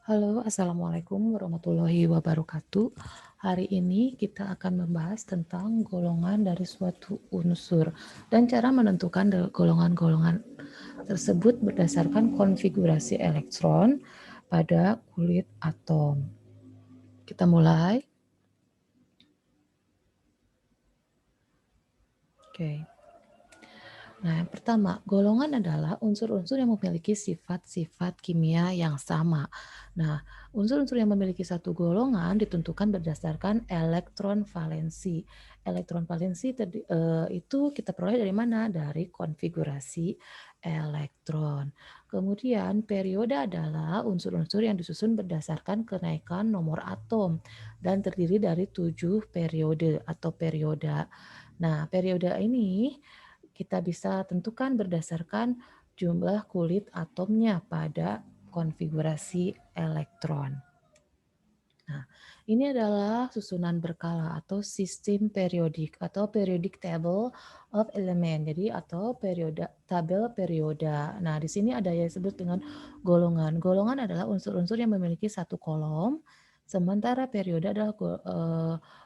Halo, Assalamualaikum warahmatullahi wabarakatuh. Hari ini kita akan membahas tentang golongan dari suatu unsur dan cara menentukan golongan-golongan tersebut berdasarkan konfigurasi elektron pada kulit atom. Kita mulai. Oke. Nah, yang pertama, golongan adalah unsur-unsur yang memiliki sifat-sifat kimia yang sama. Nah, unsur-unsur yang memiliki satu golongan ditentukan berdasarkan elektron valensi. Elektron valensi itu kita peroleh dari mana? Dari konfigurasi elektron. Kemudian, periode adalah unsur-unsur yang disusun berdasarkan kenaikan nomor atom dan terdiri dari 7 periode atau perioda. Nah, periode ini kita bisa tentukan berdasarkan jumlah kulit atomnya pada konfigurasi elektron. Nah, ini adalah susunan berkala atau sistem periodik atau periodic table of element. Jadi atau tabel perioda. Nah, di sini ada yang disebut dengan golongan. Golongan adalah unsur-unsur yang memiliki satu kolom, sementara periode adalah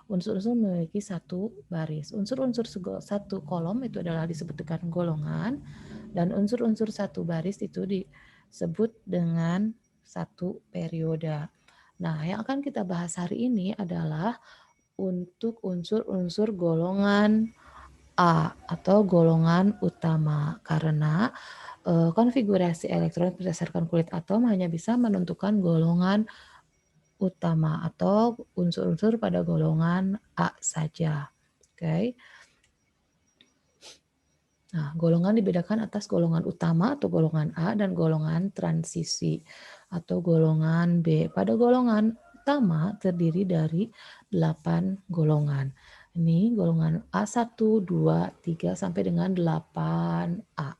unsur-unsur memiliki satu baris. Unsur-unsur satu kolom itu adalah disebut dengan golongan, dan unsur-unsur satu baris itu disebut dengan satu perioda. Nah, yang akan kita bahas hari ini adalah untuk unsur-unsur golongan A atau golongan utama, karena konfigurasi elektron berdasarkan kulit atom hanya bisa menentukan golongan utama atau unsur-unsur pada golongan A saja. Oke. Nah, golongan dibedakan atas golongan utama atau golongan A dan golongan transisi atau golongan B. Pada golongan utama terdiri dari 8 golongan. Ini golongan A1, 2, 3 sampai dengan 8A.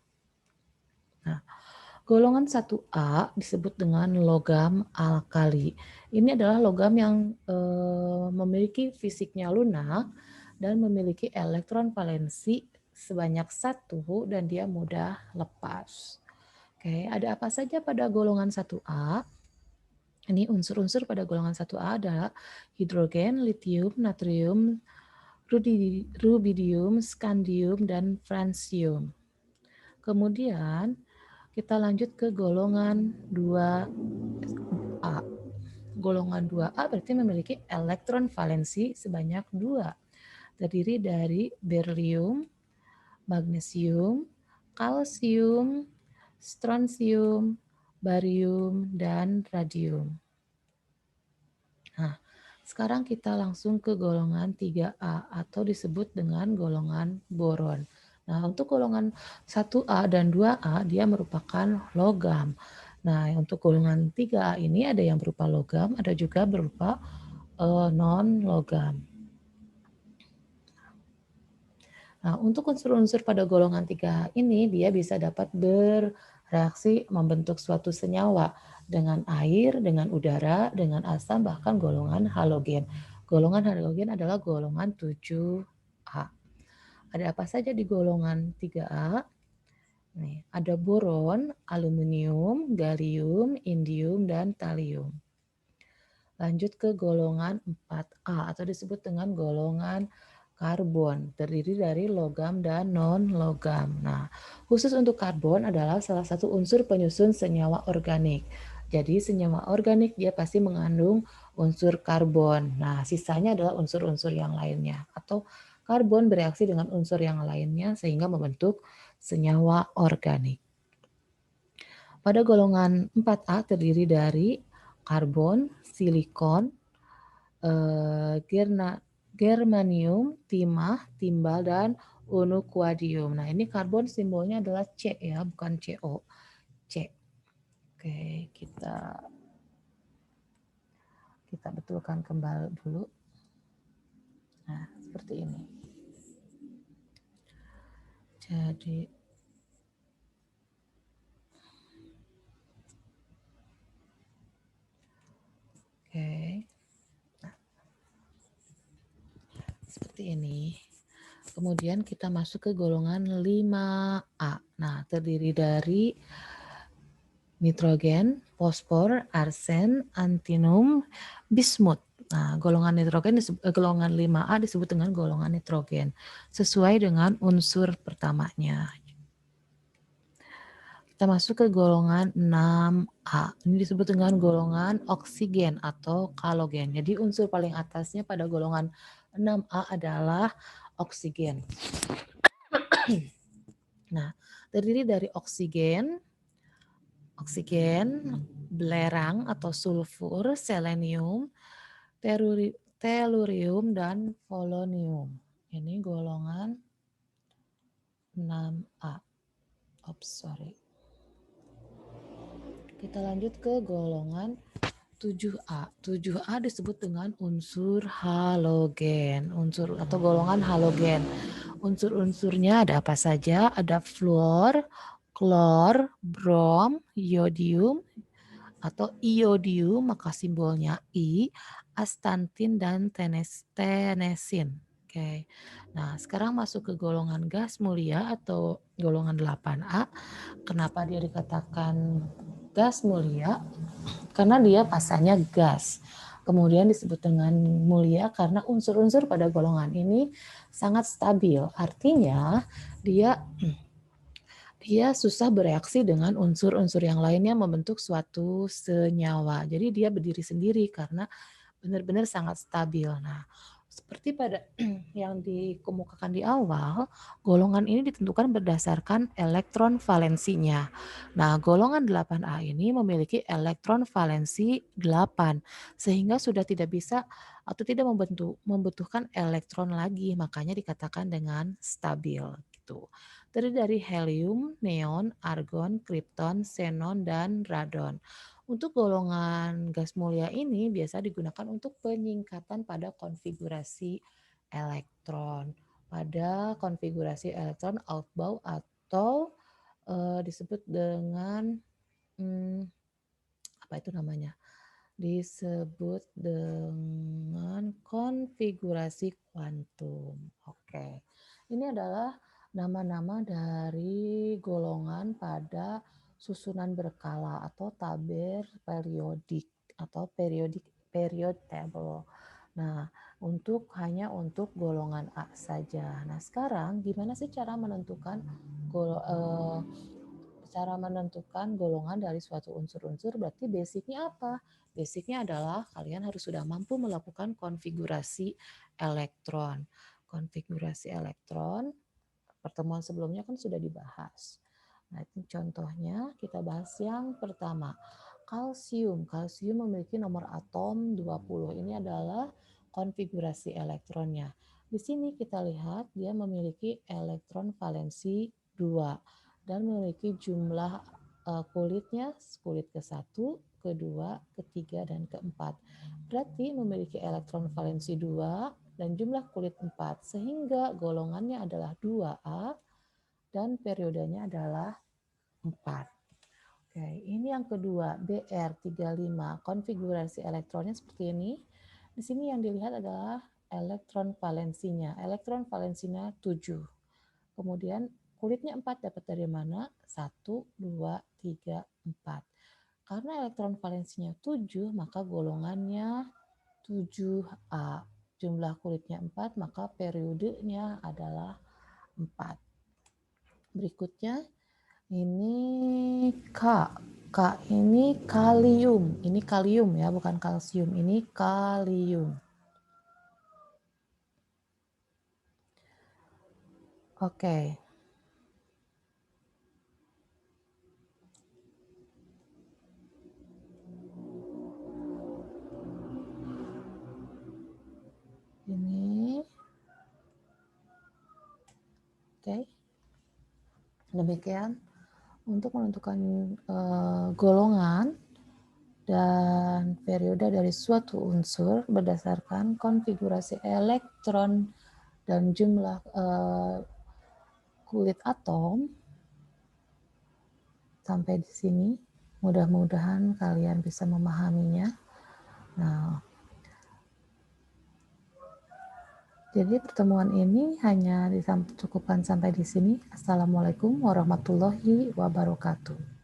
Nah, golongan 1A disebut dengan logam alkali. Ini adalah logam yang memiliki fisiknya lunak dan memiliki elektron valensi sebanyak 1 dan dia mudah lepas. Oke, ada apa saja pada golongan 1A? Ini unsur-unsur pada golongan 1A adalah hidrogen, litium, natrium, rubidium, scandium, dan francium. Kemudian kita lanjut ke golongan 2A. Golongan 2A berarti memiliki elektron valensi sebanyak 2. Terdiri dari berlium, magnesium, kalsium, strontium, barium, dan radium. Nah, sekarang kita langsung ke golongan 3A atau disebut dengan golongan boron. Nah, untuk golongan 1A dan 2A dia merupakan logam. Nah, untuk golongan 3A ini ada yang berupa logam, ada juga berupa non-logam. Nah, untuk unsur-unsur pada golongan 3 ini, dia bisa dapat bereaksi membentuk suatu senyawa dengan air, dengan udara, dengan asam, bahkan golongan halogen. Golongan halogen adalah golongan 7A. Ada apa saja di golongan 3A? Nih, ada boron, aluminium, gallium, indium, dan thallium. Lanjut ke golongan 4A atau disebut dengan golongan karbon, terdiri dari logam dan non-logam. Nah, khusus untuk karbon adalah salah satu unsur penyusun senyawa organik. Jadi senyawa organik dia pasti mengandung unsur karbon. Nah, sisanya adalah unsur-unsur yang lainnya. Atau karbon bereaksi dengan unsur yang lainnya sehingga membentuk senyawa organik. Pada golongan 4A terdiri dari karbon, silikon, germanium, timah, timbal, dan unukuadium. Nah, ini karbon simbolnya adalah C ya, bukan CO. C. Oke, kita betulkan kembali dulu. Nah, seperti ini. Jadi oke. Nah, seperti ini. Kemudian kita masuk ke golongan 5A. Nah, terdiri dari nitrogen, fosfor, arsen, antinum, bismut. Nah, golongan nitrogen golongan 5A disebut dengan golongan nitrogen sesuai dengan unsur pertamanya. Kita masuk ke golongan 6A. Ini disebut dengan golongan oksigen atau halogen. Jadi unsur paling atasnya pada golongan 6A adalah oksigen. Nah, terdiri dari oksigen, belerang atau sulfur, selenium, tellurium, dan polonium. Ini golongan 6A. Kita lanjut ke golongan 7A. 7A disebut dengan unsur halogen, unsur atau golongan halogen. Unsur-unsurnya ada apa saja? Ada fluor, klor, brom, iodium atau iodium, maka simbolnya I, astantin, dan tenesin. Oke. Nah, sekarang masuk ke golongan gas mulia atau golongan 8A. Kenapa dia dikatakan gas mulia? Karena dia masanya gas. Kemudian disebut dengan mulia karena unsur-unsur pada golongan ini sangat stabil. Artinya dia susah bereaksi dengan unsur-unsur yang lainnya membentuk suatu senyawa. Jadi dia berdiri sendiri karena benar-benar sangat stabil. Nah, seperti pada yang dikemukakan di awal, golongan ini ditentukan berdasarkan elektron valensinya. Nah, golongan 8A ini memiliki elektron valensi 8, sehingga sudah tidak bisa atau tidak membutuhkan elektron lagi, makanya dikatakan dengan stabil gitu. Terdiri dari helium, neon, argon, kripton, xenon, dan radon. Untuk golongan gas mulia ini biasa digunakan untuk penyingkatan pada konfigurasi elektron. Pada konfigurasi elektron outbound atau disebut dengan apa itu namanya? Disebut dengan konfigurasi kuantum. Oke. Ini adalah nama-nama dari golongan pada susunan berkala atau tabel periodik atau period table. Nah, hanya untuk golongan A saja. Nah, sekarang gimana sih cara menentukan golongan dari suatu unsur-unsur? Berarti basicnya apa? Basicnya adalah kalian harus sudah mampu melakukan konfigurasi elektron. Konfigurasi elektron, pertemuan sebelumnya kan sudah dibahas. Nah, itu contohnya kita bahas yang pertama. Kalsium. Kalsium memiliki nomor atom 20. Ini adalah konfigurasi elektronnya. Di sini kita lihat dia memiliki elektron valensi 2 dan memiliki jumlah kulitnya, kulit ke-1, kedua, ketiga, dan keempat. Berarti memiliki elektron valensi 2 dan jumlah kulit 4, sehingga golongannya adalah 2A dan periodenya adalah 4. Oke, ini yang kedua, Br35. Konfigurasi elektronnya seperti ini. Di sini yang dilihat adalah elektron valensinya. Elektron valensinya 7. Kemudian kulitnya 4 dapat dari mana? 1, 2, 3, 4. Karena elektron valensinya 7, maka golongannya 7A. Jumlah kulitnya 4, maka periodenya adalah 4. Berikutnya ini K. K ini kalium. Ini kalium ya, bukan kalsium. Ini kalium. Oke. Ini. Oke. Demikian untuk menentukan golongan dan periode dari suatu unsur berdasarkan konfigurasi elektron dan jumlah kulit atom. Sampai di sini, mudah-mudahan kalian bisa memahaminya. Nah, jadi pertemuan ini hanya dicukupkan sampai di sini. Assalamualaikum warahmatullahi wabarakatuh.